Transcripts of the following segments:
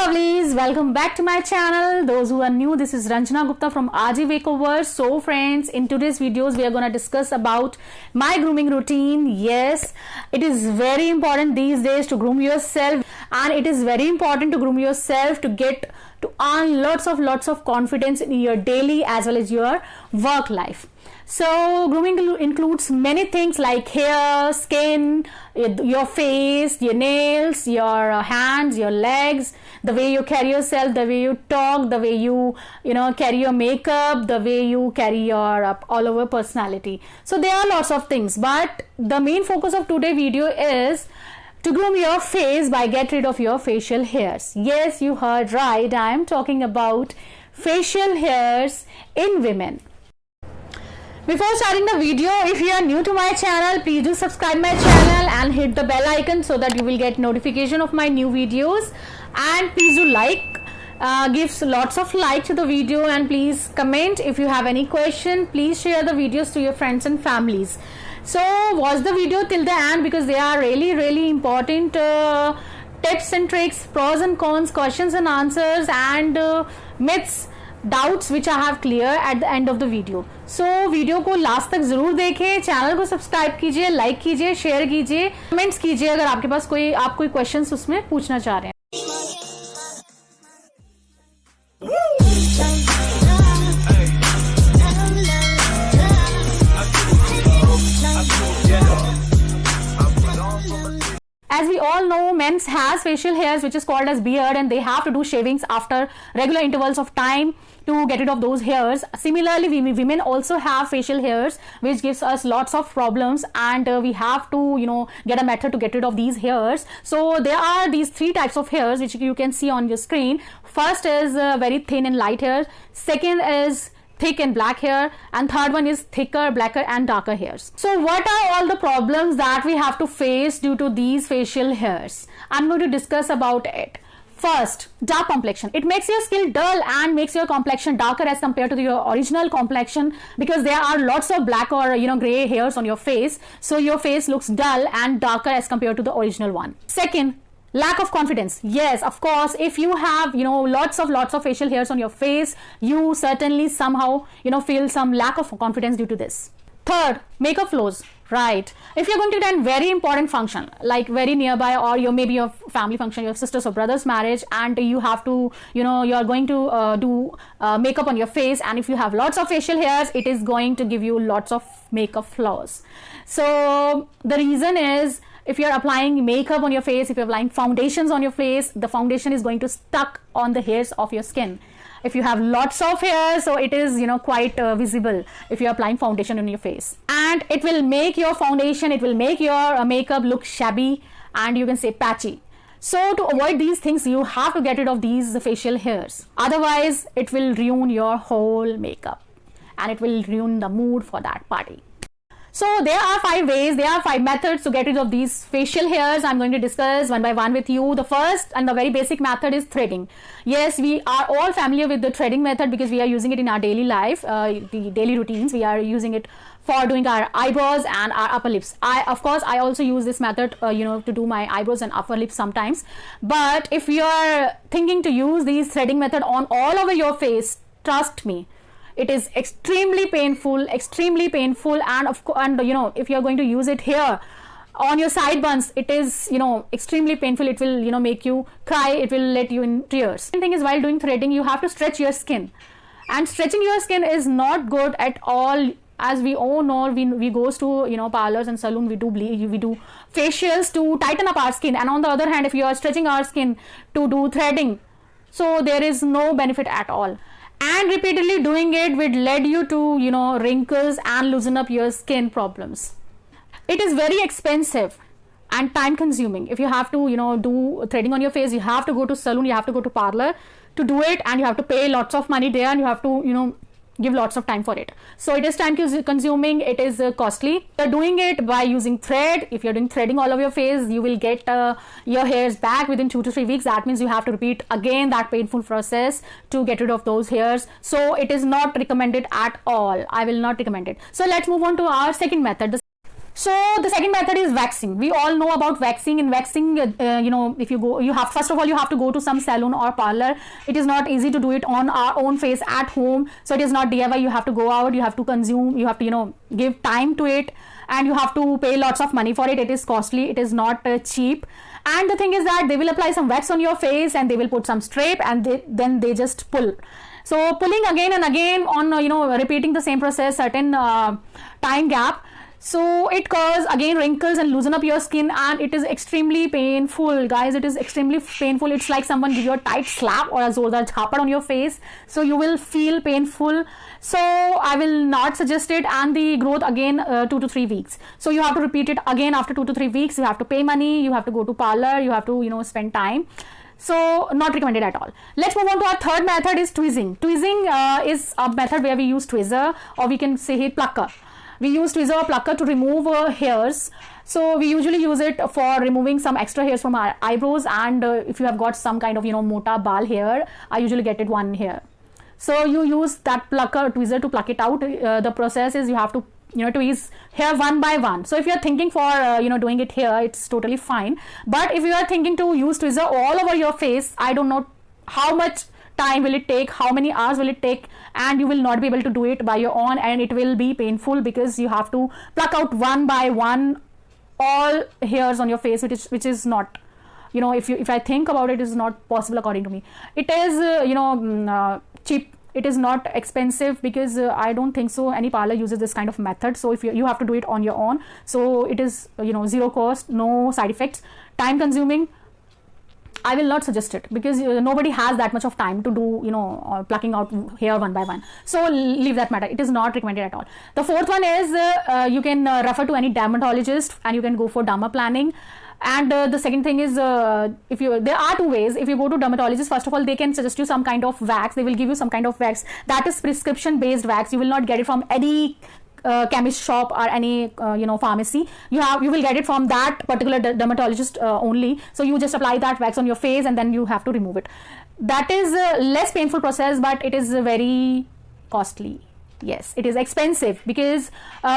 lovelies, welcome back to my channel. Those who are new, this is Ranjana Gupta from RJ Makeover. So friends, in today's videos we are going to discuss about my grooming routine. Yes, it is very important these days to groom yourself, and it is very important to groom yourself to get to earn lots of confidence in your daily as well as your work life. So grooming includes many things like hair, skin, your face, your nails, your hands, your legs, the way you carry yourself, the way you talk, the way you carry your makeup, the way you carry your all over personality. So there are lots of things, but the main focus of today's video is to groom your face by get rid of your facial hairs. Yes, you heard right. I am talking about facial hairs in women. Before starting the video, if you are new to my channel, please do subscribe my channel and hit the bell icon so that you will get notification of my new videos. And please do like, give lots of like to the video, and please comment if you have any question. Please share the videos to your friends and families. So watch the video till the end because they are really important tips and tricks, pros and cons, questions and answers, and myths, doubts which I have clear at the end of the video. So video को last तक जरूर देखें, channel को subscribe कीजिए, like कीजिए, share कीजिए, comments कीजिए अगर आपके पास कोई क्वेश्चंस उसमें पूछना चाह रहे हैं. As we all know, men has facial hairs which is called as beard, and they have to do shavings after regular intervals of time to get rid of those hairs. Similarly, women also have facial hairs which gives us lots of problems, and we have to get a method to get rid of these hairs. So there are these three types of hairs which you can see on your screen. First is very thin and light hair. Second is thick and black hair, and third one is thicker, blacker and darker hairs. So what are all the problems that we have to face due to these facial hairs? I'm going to discuss about it. First, dark complexion. It makes your skin dull and makes your complexion darker as compared to your original complexion, because there are lots of black or gray hairs on your face, so your face looks dull and darker as compared to the original one. Second, lack of confidence. Yes, of course, if you have lots of facial hairs on your face, you certainly somehow feel some lack of confidence due to this. Third, makeup flaws. Right, if you're going to attend very important function like very nearby, or maybe your family function, your sister's or brother's marriage, and you have to you're going to do makeup on your face, and if you have lots of facial hairs, it is going to give you lots of makeup flaws. So the reason is, if you're applying makeup on your face, if you're applying foundations on your face, the foundation is going to stuck on the hairs of your skin. If you have lots of hair, so it is quite visible if you're applying foundation on your face, and it will make your foundation, it will make your makeup look shabby and you can say patchy. So to avoid these things, you have to get rid of these facial hairs, otherwise it will ruin your whole makeup and it will ruin the mood for that party. So there are 5 ways, there are 5 methods to get rid of these facial hairs. I'm going to discuss one by one with you. The first and the very basic method is threading. Yes, we are all familiar with the threading method because we are using it in our daily life, the daily routines. We are using it for doing our eyebrows and our upper lips. Of course, I also use this method, to do my eyebrows and upper lips sometimes. But if you are thinking to use these threading method on all over your face, trust me, it is extremely painful, and if you are going to use it here on your sideburns, it is extremely painful. It will make you cry, it will let you in tears. The thing is, while doing threading, you have to stretch your skin, and stretching your skin is not good at all. As we all know, we goes to parlors and salon, we do facials to tighten up our skin, and on the other hand, if you are stretching our skin to do threading, so there is no benefit at all. And repeatedly doing it will lead you to wrinkles and loosen up your skin problems. It is very expensive and time consuming. If you have to do threading on your face, you have to go to salon, you have to go to parlor to do it, and you have to pay lots of money there, and you have to give lots of time for it. So it is time consuming, it is costly. You're doing it by using thread. If you're doing threading all over your face, you will get your hairs back within 2 to 3 weeks. That means you have to repeat again that painful process to get rid of those hairs. So it is not recommended at all. I will not recommend it. So let's move on to our second method. So the second method is waxing. We all know about waxing. In waxing, if you go, first of all you have to go to some salon or parlor. It is not easy to do it on our own face at home. So it is not DIY. You have to go out. You have to consume. You have to give time to it, and you have to pay lots of money for it. It is costly. It is not cheap. And the thing is that they will apply some wax on your face, and they will put some strip, and then they just pull. So pulling again and again on repeating the same process, certain time gap. So it causes again wrinkles and loosen up your skin, and it is extremely painful, guys. It is extremely painful. It's like someone give you a tight slap or a zordar chhapad on your face. So you will feel painful. So I will not suggest it. And the growth again 2 to 3 weeks. So you have to repeat it again after 2 to 3 weeks. You have to pay money. You have to go to parlor. You have to spend time. So not recommended at all. Let's move on to our third method is tweezing. Tweezing is a method where we use tweezer, or we can say plucker. We use tweezer or plucker to remove hairs. So we usually use it for removing some extra hairs from our eyebrows, and if you have got some kind of mota bal hair, I usually get it one hair. So you use that plucker tweezer to pluck it out. The process is you have to tweeze hair one by one. So if you are thinking for doing it here, it's totally fine. But if you are thinking to use tweezer all over your face, I don't know how much time will it take, how many hours will it take, and you will not be able to do it by your own, and it will be painful because you have to pluck out one by one all hairs on your face, which is not, if I think about it, is not possible according to me. It is cheap. It is not expensive, because I don't think so any parlor uses this kind of method. So if you have to do it on your own, so it is zero cost, no side effects, time consuming. I will not suggest it, because nobody has that much of time to do plucking out hair one by one. So leave that matter. It is not recommended at all. The fourth one is you can refer to any dermatologist, and you can go for derma planning. And the second thing is, there are two ways. If you go to dermatologist, first of all, they can suggest you some kind of wax. They will give you some kind of wax that is prescription based wax. You will not get it from any chemist shop or any pharmacy. You will get it from that particular dermatologist only. So you just apply that wax on your face, and then you have to remove it. That is a less painful process, but it is very costly. Yes, it is expensive, because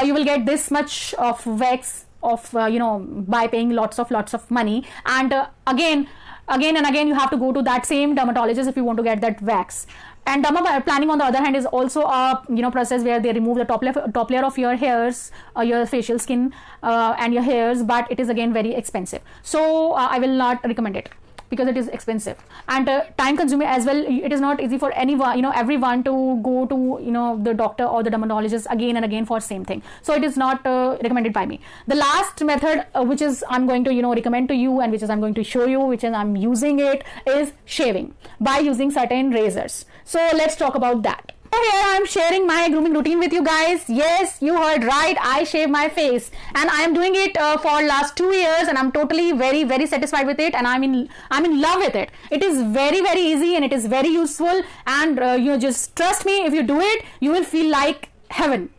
you will get this much of wax of by paying lots of money, and again and again you have to go to that same dermatologist if you want to get that wax. And derma planning, on the other hand, is also a process where they remove the top layer of your hairs, your facial skin, and your hairs, but it is again very expensive. So I will not recommend it, because it is expensive and time consuming as well. It is not easy for anyone, everyone to go to the doctor or the dermatologist again and again for same thing. So it is not recommended by me. The last method which is I'm going to recommend to you, and which is I'm going to show you, which is I'm using it, is shaving by using certain razors. So let's talk about that. So here I am sharing my grooming routine with you guys. Yes, you heard right. I shave my face, and I am doing it for last 2 years, and I'm totally very satisfied with it, and I'm in love with it. It is very easy, and it is very useful, and just trust me, if you do it, you will feel like heaven.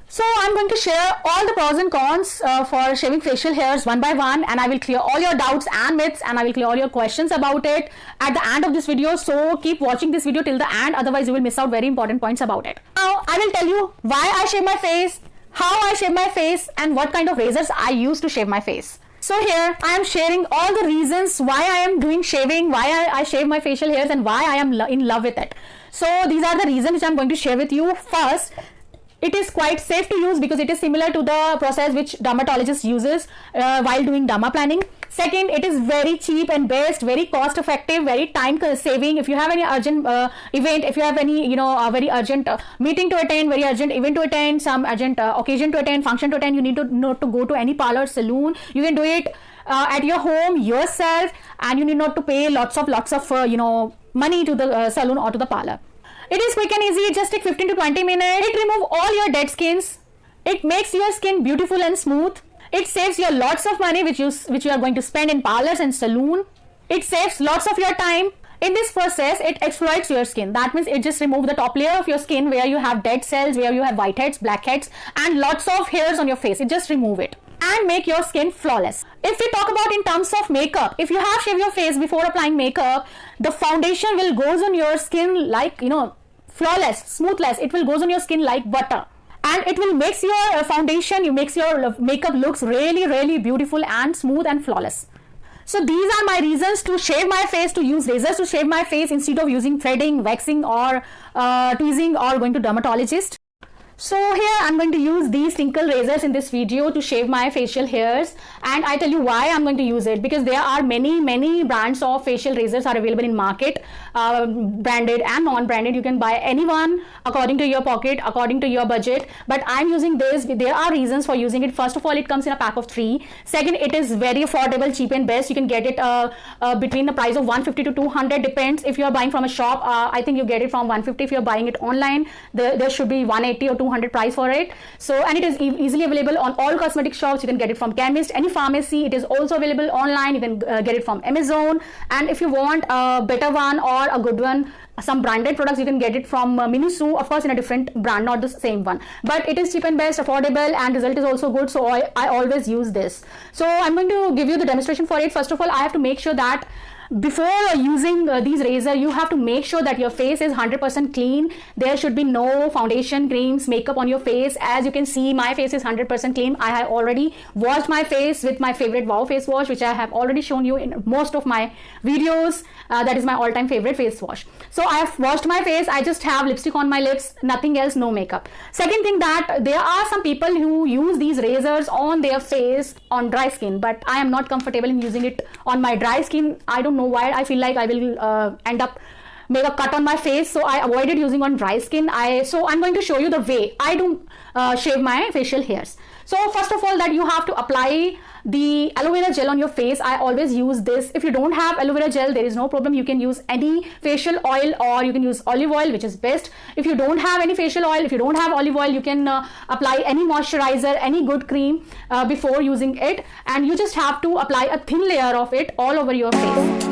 So I'm going to share all the pros and cons for shaving facial hairs one by one, and I will clear all your doubts and myths, and I will clear all your questions about it at the end of this video. So keep watching this video till the end, otherwise you will miss out very important points about it. Now I will tell you why I shave my face, how I shave my face, and what kind of razors I use to shave my face. So here I am sharing all the reasons why I am doing shaving, why I shave my facial hairs, and why I am in love with it. So these are the reasons which I am going to share with you. First, it is quite safe to use, because it is similar to the process which dermatologist uses while doing derma planning. Second, it is very cheap and best, very cost effective, very time saving. If you have any urgent event, if you have any a very urgent meeting to attend, very urgent event to attend, some urgent occasion to attend, function to attend, you need to not to go to any parlor, saloon, you can do it at your home yourself, and you need not to pay lots of money to the salon or to the parlor. It is quick and easy. It just takes 15 to 20 minutes. It removes all your dead skins. It makes your skin beautiful and smooth. It saves you lots of money which you are going to spend in parlors and saloon. It saves lots of your time. In this process, it exploits your skin. That means it just removes the top layer of your skin where you have dead cells, where you have whiteheads, blackheads, and lots of hairs on your face. It just removes it and make your skin flawless. If we talk about in terms of makeup, if you have shaved your face before applying makeup, the foundation will goes on your skin like flawless, smoothless. It will goes on your skin like butter. and it will makes your foundation, you makes your makeup looks really, really beautiful and smooth and flawless. So these are my reasons to shave my face, to use razors to shave my face instead of using threading, waxing, or tweezing, or going to dermatologist. So here I'm going to use these Tinkle razors in this video to shave my facial hairs, and I tell you why I'm going to use it, because there are many brands of facial razors are available in market, branded and non-branded. You can buy any one according to your pocket, according to your budget, but I'm using this. There are reasons for using it. First of all, it comes in a pack of 3. Second, it is very affordable, cheap and best. You can get it between the price of 150 to 200, depends. If you are buying from a shop, I think you get it from 150. If you're buying it online, there should be 180 or 200 price for it. So, and it is easily available on all cosmetic shops. You can get it from chemist, any pharmacy. It is also available online. You can get it from Amazon, and if you want a better one or a good one, some branded products, you can get it from Miniso, of course in a different brand, not the same one, but it is cheap and best, affordable, and result is also good. So I always use this. So I'm going to give you the demonstration for it. First of all, I have to make sure that before using these razor, you have to make sure that your face is 100% clean. There should be no foundation, creams, makeup on your face. As you can see, my face is 100% clean. I have already washed my face with my favorite Wow face wash, which I have already shown you in most of my videos. That is my all-time favorite face wash. So I have washed my face. I just have lipstick on my lips, nothing else, no makeup. Second thing, that there are some people who use these razors on their face on dry skin, but I am not comfortable in using it on my dry skin. I don't know why. I feel like I will end up make a cut on my face, so I avoided using on dry skin. So I'm going to show you the way I do shave my facial hairs. So first of all, that you have to apply the aloe vera gel on your face. I always use this. If you don't have aloe vera gel, there is no problem. You can use any facial oil, or you can use olive oil, which is best. If you don't have any facial oil, if you don't have olive oil, you can apply any moisturizer, any good cream before using it, and you just have to apply a thin layer of it all over your face.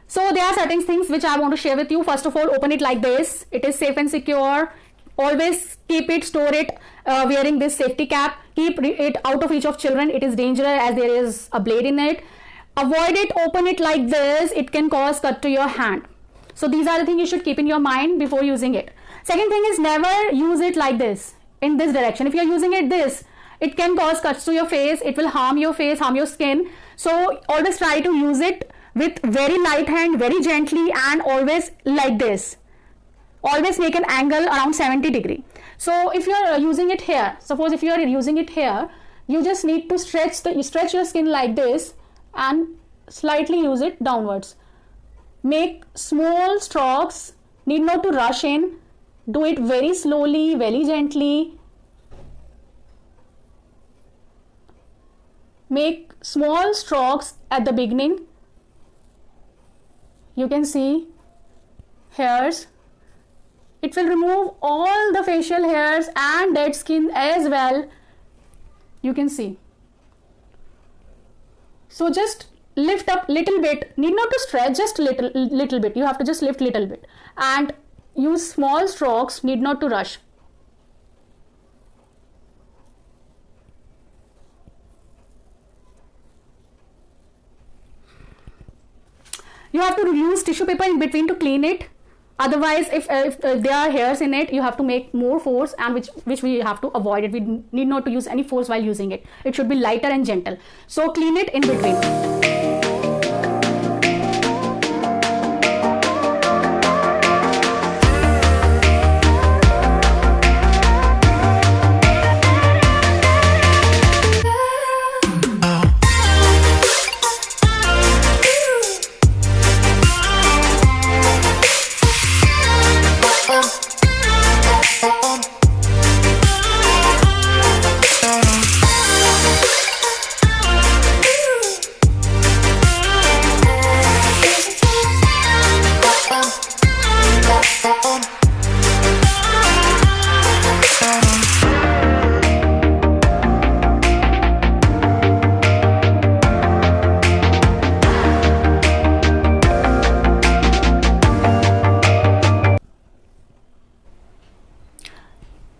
So there are certain things which I want to share with you. First of all, open it like this. It is safe and secure. Always keep it, store it wearing this safety cap. Keep it out of reach of children. It is dangerous as there is a blade in it. Avoid it, open it like this. It can cause cut to your hand. So these are the things you should keep in your mind before using it. Second thing is, never use it like this, in this direction. If you are using it this, it can cause cuts to your face. It will harm your face, harm your skin. So always try to use it with very light hand, very gently, and always like this. Always make an angle around 70 degree. So if you are using it here, suppose if you are using it here, you just need to stretch your skin like this and slightly use it downwards. Make small strokes, need not to rush in. Do it very slowly, very gently. Make small strokes at the beginning. You can see hairs. It will remove all the facial hairs and dead skin as well. You can see. So just lift up little bit. Need not to stretch, just little bit. You have to just lift little bit and use small strokes. Need not to rush. You have to use tissue paper in between to clean it. Otherwise, if there are hairs in it, you have to make more force, and which we have to avoid it. We need not to use any force while using it. It should be lighter and gentle. So clean it in between.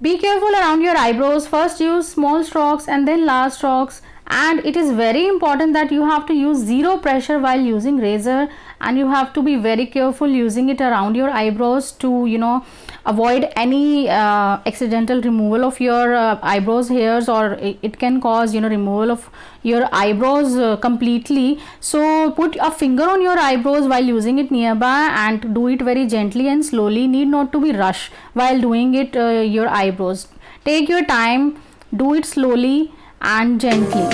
Be careful around your eyebrows. First use small strokes and then large strokes, And it is very important that you have to use zero pressure while using razor, and you have to be very careful using it around your eyebrows to, you know, avoid any accidental removal of your eyebrows hairs, or it can cause, you know, removal of your eyebrows completely. So put a finger on your eyebrows while using it nearby, and do it very gently and slowly. Need not to be rushed while doing it your eyebrows. Take your time, do it slowly and gently.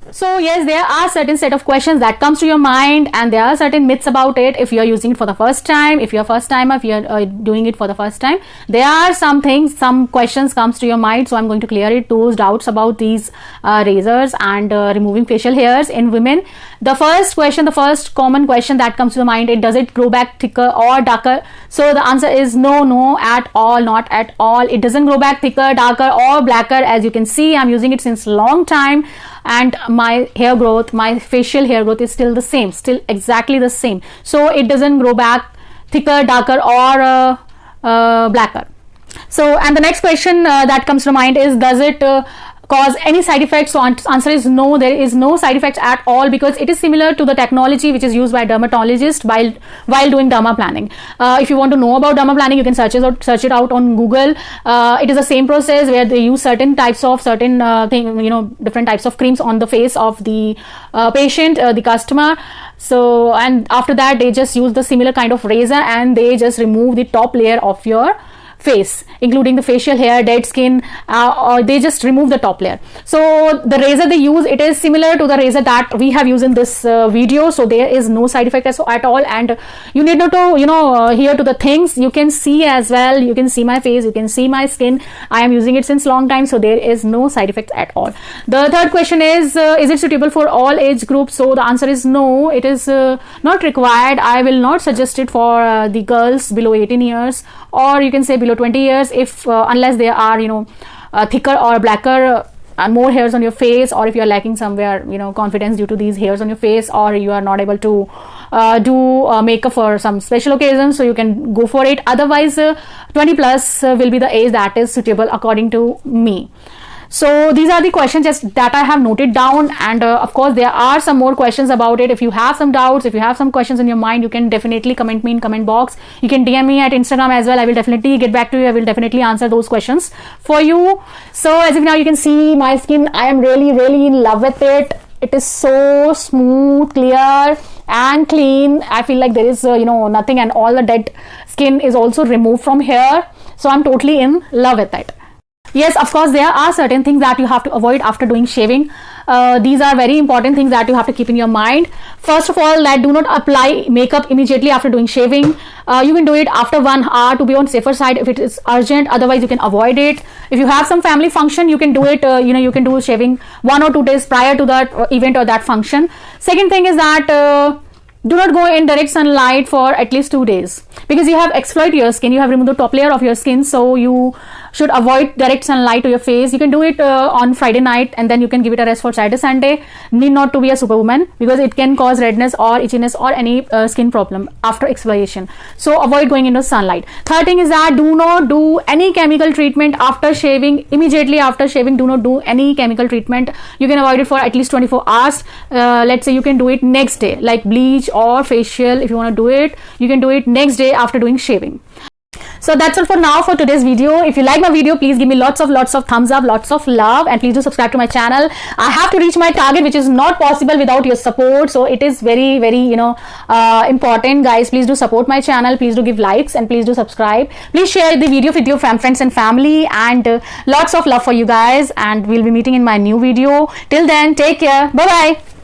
So yes, there are certain set of questions that comes to your mind, and there are certain myths about it. If you are using it for the first time, if you're first timer, if you're doing it for the first time, there are some things, some questions comes to your mind. So I'm going to clear it, those doubts about these razors and removing facial hairs in women. The first question, the first common question that comes to the mind, does it grow back thicker or darker? So the answer is no, no at all, not at all. It doesn't grow back thicker, darker or blacker. As you can see, I'm using it since long time, and my hair growth, my facial hair growth is still the same, still exactly the same. So it doesn't grow back thicker, darker or blacker. So, and the next question that comes to mind is, does it cause any side effects? So answer is no, there is no side effects at all, because it is similar to the technology which is used by dermatologists while doing derma planning. If you want to know about derma planning, you can search it out on Google. It is the same process where they use certain types of different types of creams on the face of the patient, the customer. So, and after that they just use the similar kind of razor, and they just remove the top layer of your face, including the facial hair, dead skin, or they just remove the top layer. So the razor they use, it is similar to the razor that we have used in this video. So there is no side effect at all, and you need not to hear to the things. You can see as well, you can see my face, you can see my skin. I am using it since long time, so there is no side effects at all. The third question is it suitable for all age groups? So the answer is no, it is not required. I will not suggest it for the girls below 18 years, or you can say below 20 years, if unless they are thicker or blacker and more hairs on your face, or if you are lacking somewhere confidence due to these hairs on your face, or you are not able to do makeup for some special occasions, so you can go for it. Otherwise 20 plus will be the age that is suitable according to me. So these are the questions just that I have noted down, and of course there are some more questions about it. If you have some doubts, if you have some questions in your mind, you can definitely comment me in comment box. You can DM me at Instagram as well. I will definitely get back to you. I will definitely answer those questions for you. So as of now, you can see my skin. I am really in love with it. It is so smooth, clear and clean. I feel like there is nothing, and all the dead skin is also removed from here. So I'm totally in love with it. Yes, of course, there are certain things that you have to avoid after doing shaving. These are very important things that you have to keep in your mind. First of all, that do not apply makeup immediately after doing shaving. You can do it after 1 hour to be on safer side if it is urgent. Otherwise, you can avoid it. If you have some family function, you can do it. You can do shaving 1 or 2 days prior to that event or that function. Second thing is that do not go in direct sunlight for at least 2 days, because you have exfoliated your skin, you have removed the top layer of your skin, so you should avoid direct sunlight to your face. You can do it on Friday night, and then you can give it a rest for Saturday, Sunday. Need not to be a superwoman, because it can cause redness or itchiness or any skin problem after exfoliation. So avoid going into sunlight. Third thing is that do not do any chemical treatment after shaving. Immediately after shaving, do not do any chemical treatment. You can avoid it for at least 24 hours. Let's say you can do it next day, like bleach or facial. If you want to do it, you can do it next day after doing shaving. So that's all for now for today's video. If you like my video, please give me lots of thumbs up, lots of love, and please do subscribe to my channel. I have to reach my target, which is not possible without your support. So it is very, very, important, guys. Please do support my channel. Please do give likes and please do subscribe. Please share the video with your friends and family, and lots of love for you guys. And we'll be meeting in my new video. Till then, take care. Bye bye.